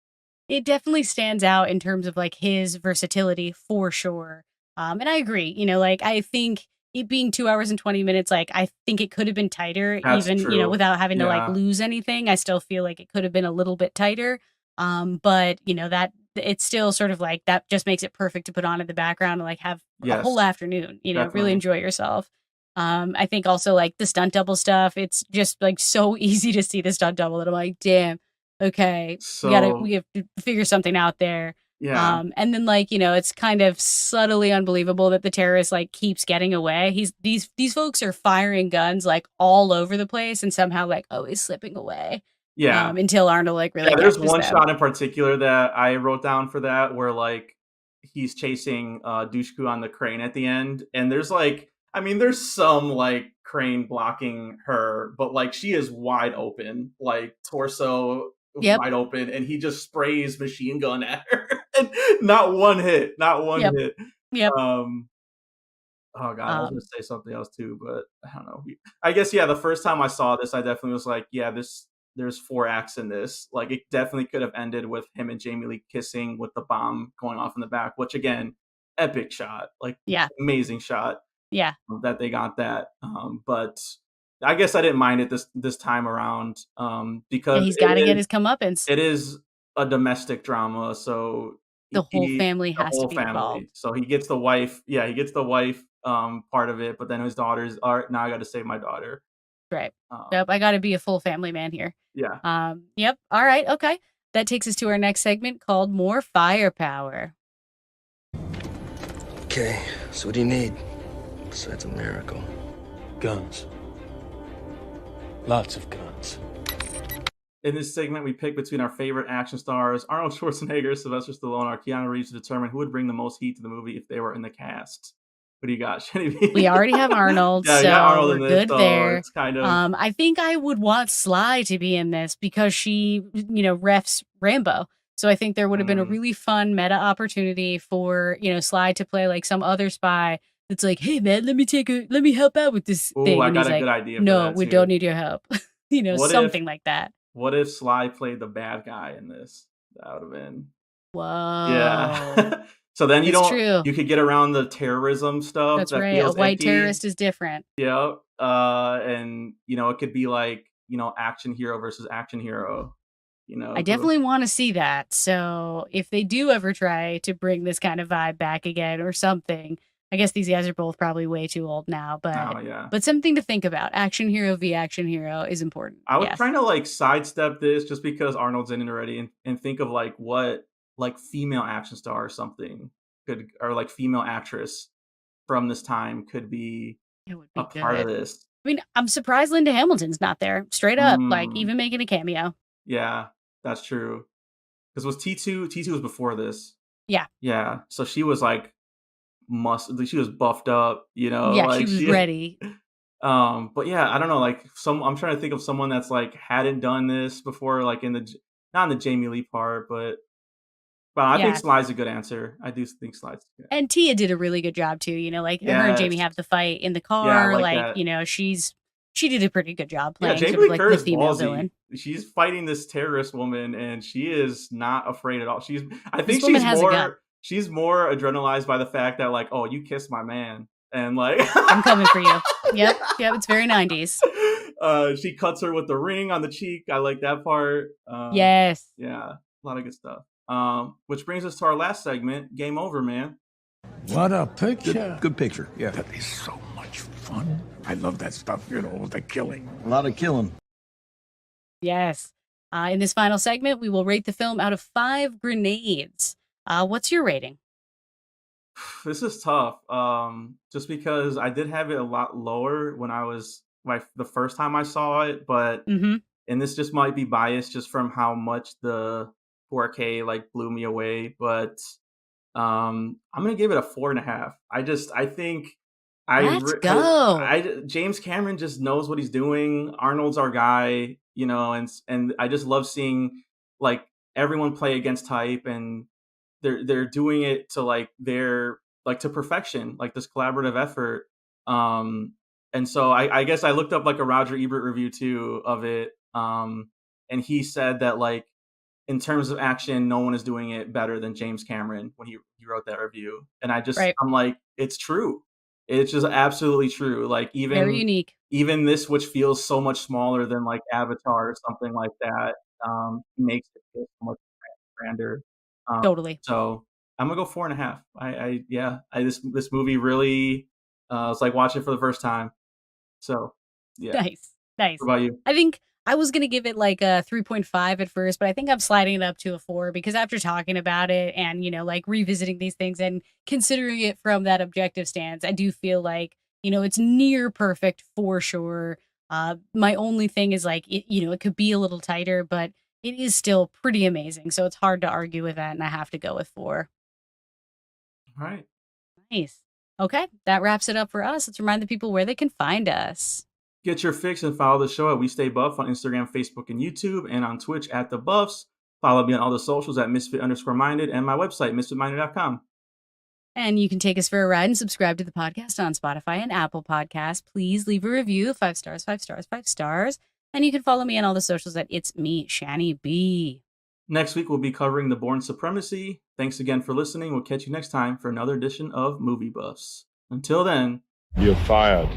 It definitely stands out in terms of like his versatility for sure. And I agree, like I think it being 2 hours and 20 minutes, like I think it could have been tighter, That's even, true. without having to like Yeah. lose anything. I still feel like it could have been a little bit tighter. But that it's still sort of like that just makes it perfect to put on in the background and like have a Yes. whole afternoon, really Definitely. enjoy yourself. I think also like the stunt double stuff, it's just like so easy to see the stunt double that I'm like, damn, okay, So we have to figure something out there. yeah. And then like, it's kind of subtly unbelievable that the terrorist like keeps getting away. These folks are firing guns like all over the place and somehow like always slipping away. Yeah. Until Arnold like really Yeah, there's catches one them. shot in particular that I wrote down for that where like he's chasing Dushku on the crane at the end, and there's like there's some like crane blocking her, but like she is wide open, like torso Yep. wide open, and he just sprays machine gun at her. And not one hit, not one Yep. hit. Yep. Um oh god, I was gonna Um, say something else too, but I don't know. I guess yeah, the first time I saw this, I definitely was like, yeah, there's four acts in this. Like it definitely could have ended with him and Jamie Lee kissing with the bomb going off in the back, which again, epic shot, like yeah. amazing shot Yeah. that they got that. But I guess I didn't mind it this time around Yeah, because he's got to get his comeuppance. it is a domestic drama, so The whole he family the has to whole be family. involved. So he gets the wife. Yeah, he gets the wife part of it, but then his daughters are now I got to save my daughter. Right. Um, Yep. I got to be a full family man here. yeah. Yep. All right. Okay. That takes us to our next segment called More Firepower. Okay, so what do you need besides a miracle? Guns. Lots of guns. In this segment, we pick between our favorite action stars, Arnold Schwarzenegger, Sylvester Stallone, or Keanu Reeves to determine who would bring the most heat to the movie if they were in the cast. What do you got, Genevieve? We already have Arnold, Yeah, you so got Arnold we're in this, good so there. it's kind of I think I would want Sly to be in this because she, refs Rambo. So I think there would have been a really fun meta opportunity for, Sly to play like some other spy that's like, hey man, let me help out with this Ooh, thing. I And got he's a good like, idea for no, that we too. don't need your help. What Something if like that. what if Sly played the bad guy in this? That would have been Whoa. yeah. So then It's true. you could get around the terrorism stuff That's that right. A feels white icky. terrorist is different. Yeah. And it could be like, action hero versus action hero. I definitely want to see that. So if they do ever try to bring this kind of vibe back again or something, I guess these guys are both probably way too old now, Oh yeah. but something to think about. Action hero v action hero is important. I was Yes. trying to like sidestep this just because Arnold's in it already and think of like what like female action star or something could or like female actress from this time could be It would a be part of good. this. I mean, I'm surprised Linda Hamilton's not there. Straight up, like Mm, even making a cameo. yeah, that's true. Because was T2? T2 was before this. Yeah. Yeah, so she was like she was buffed up, Yeah, she like was she. ready. But yeah, I don't know, like I'm trying to think of someone that's like hadn't done this before, like not in the Jamie Lee part, but I think Yeah. Sly's a good answer. I do think Sly's good. And Tia did a really good job too, like her and Jamie Yes. have the fight in the Yeah, I car, like like, that. she did a pretty good job Yeah, playing Jamie sort of Lee like the Curtis female ballsy. villain. She's fighting this terrorist woman, and she is not afraid at all. I This think woman has a gun. she's more adrenalized by the fact that like, oh, you kissed my man, and like, I'm coming for you. Yep, it's very 90s. She cuts her with the ring on the cheek. I like that part. Yes. Yeah, a lot of good stuff. Which brings us to our last segment, Game Over, man. What a picture. Good picture, yeah. That is so much fun. I love that stuff, the killing. A lot of killing. Yes. In this final segment, we will rate the film out of 5 grenades. What's your rating? This is tough. Just because I did have it a lot lower when I was the first time I saw it, but Mm-hmm. and this just might be biased just from how much the 4K like blew me away, but I'm gonna give it a 4.5. I think Let's go. James Cameron just knows what he's doing. Arnold's our guy, and I just love seeing like everyone play against type, and they're doing it to like to perfection, like this collaborative effort. And so I guess I looked up like a Roger Ebert review too of it, and he said that like in terms of action, no one is doing it better than James Cameron when he wrote that review. And Right. I'm like, it's true. It's just absolutely true. Like Very unique. even this, which feels so much smaller than like Avatar or something like that, makes it feel so much grander. Totally. So I'm gonna go 4.5. This movie really it's like watching it for the first time. So yeah. Nice. What about you? I think I was going to give it like a 3.5 at first, but I think I'm sliding it up to a 4 because after talking about it and, like revisiting these things and considering it from that objective stance, I do feel like, it's near perfect for sure. My only thing is like, it could be a little tighter, but it is still pretty amazing. So it's hard to argue with that. And I have to go with 4. All right. Nice. Okay. That wraps it up for us. Let's remind the people where they can find us. Get your fix and follow the show at We Stay Buff on Instagram, Facebook, and YouTube, and on Twitch at The Buffs. Follow me on all the socials at Misfit_minded and my website, misfitminded.com. And you can take us for a ride and subscribe to the podcast on Spotify and Apple Podcasts. Please leave a review, 5 stars, 5 stars, 5 stars. And you can follow me on all the socials at It's Me, Shani B. Next week, we'll be covering The Bourne Supremacy. Thanks again for listening. We'll catch you next time for another edition of Movie Buffs. Until then, You're fired.